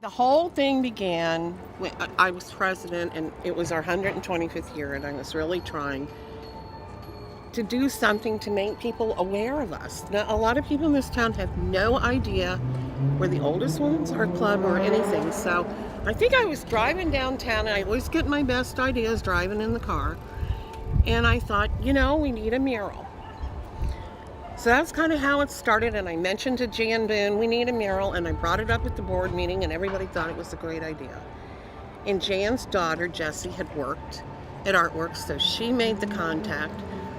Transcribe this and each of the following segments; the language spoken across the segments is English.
The whole thing began when I was president, and it was our 125th year, and I was really trying to do something to make people aware of us. Now, a lot of people in this town have no idea we're the oldest Women's Art Club or anything. So I think I was driving downtown, and I always get my best ideas driving in the car. And I thought, we need a mural. So that's kind of how it started, and I mentioned to Jan Boone, we need a mural, and I brought it up at the board meeting, and everybody thought it was a great idea. And Jan's daughter, Jessie, had worked at Artworks, so she made the contact.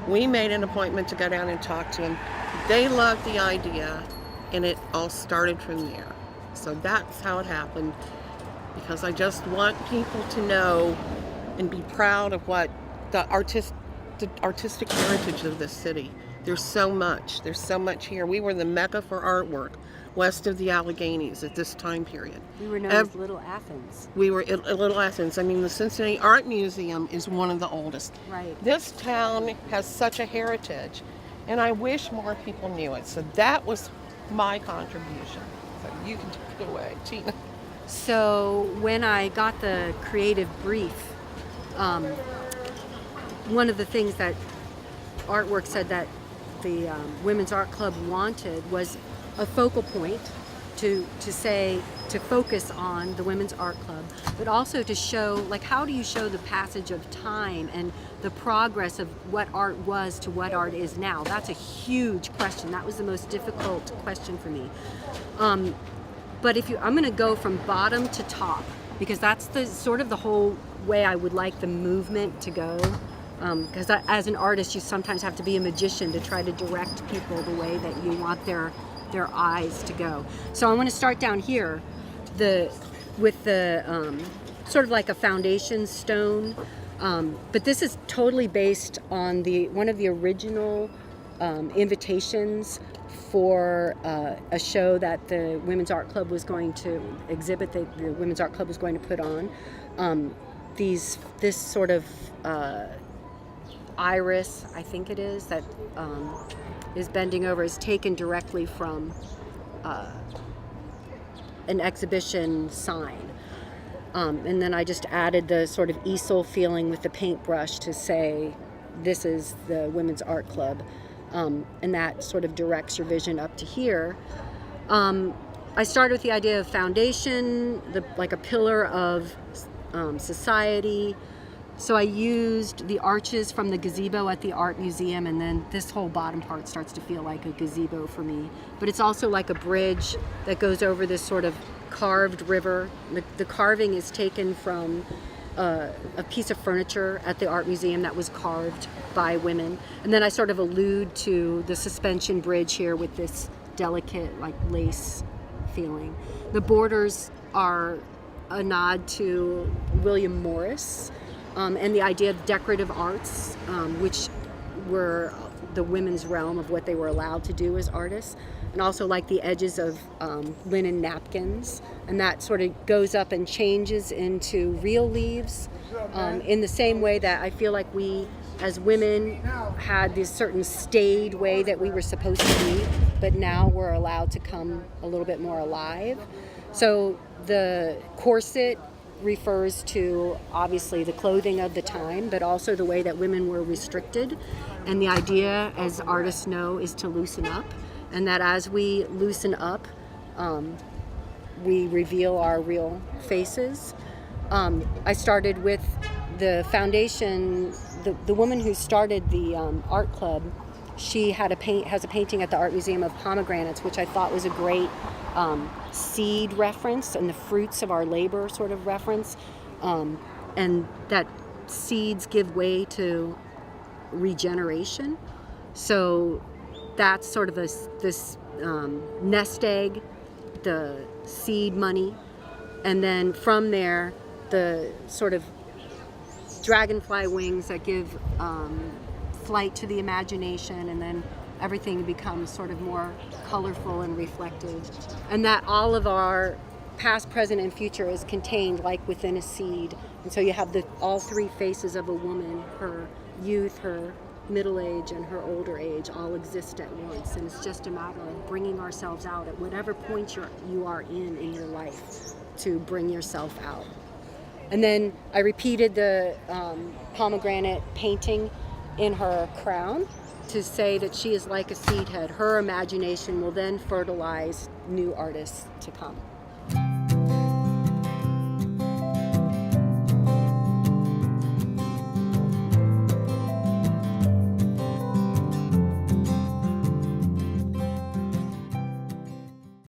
We made an appointment to go down and talk to him. They loved the idea, and it all started from there. So that's how it happened, because I just want people to know and be proud of what the artistic heritage of this city. There's so much here. We were the mecca for artwork west of the Alleghenies at this time period. We were known as Little Athens. We were Little Athens. I mean, the Cincinnati Art Museum is one of the oldest. Right. This town has such a heritage, and I wish more people knew it. So that was my contribution. So you can take it away, Tina. So when I got the creative brief, one of the things that Artwork said that the Women's Art Club wanted was a focal point to focus on the Women's Art Club, but also to show, how do you show the passage of time and the progress of what art was to what art is now? That's a huge question. That was the most difficult question for me. But I'm going to go from bottom to top, because that's the sort of the whole way I would like the movement to go. Because as an artist, you sometimes have to be a magician to try to direct people the way that you want their eyes to go. So I want to start down here with the sort of like a foundation stone. But this is totally based on one of the original invitations for a show that the Women's Art Club was going to exhibit, the Women's Art Club was going to put on. This sort of iris, I think it is, that is bending over, is taken directly from an exhibition sign. And then I just added the sort of easel feeling with the paintbrush to say, this is the Women's Art Club. And that sort of directs your vision up to here. I started with the idea of foundation, like a pillar of society. So I used the arches from the gazebo at the art museum, and then this whole bottom part starts to feel like a gazebo for me. But it's also like a bridge that goes over this sort of carved river. The carving is taken from a piece of furniture at the art museum that was carved by women. And then I sort of allude to the suspension bridge here with this delicate, lace feeling. The borders are a nod to William Morris, and the idea of decorative arts, which were the women's realm of what they were allowed to do as artists, and also like the edges of linen napkins, and that sort of goes up and changes into real leaves, in the same way that I feel like we as women had this certain staid way that we were supposed to be, but now we're allowed to come a little bit more alive. So the corset refers to obviously the clothing of the time, but also the way that women were restricted. And the idea, as artists know, is to loosen up. And that as we loosen up, we reveal our real faces. I started with the foundation. The woman who started the art club, she has a painting at the art museum of pomegranates, which I thought was a great seed reference and the fruits of our labor sort of reference, and that seeds give way to regeneration. So that's sort of this nest egg, the seed money, and then from there the sort of dragonfly wings that give flight to the imagination, and then everything becomes sort of more colorful and reflective, and that all of our past, present, and future is contained like within a seed. And so you have all three faces of a woman: her youth, her middle age, and her older age, all exist at once. And it's just a matter of bringing ourselves out at whatever point you are in your life. to bring yourself out. And then I repeated the pomegranate painting in her crown to say that she is like a seed head. Her imagination will then fertilize new artists to come.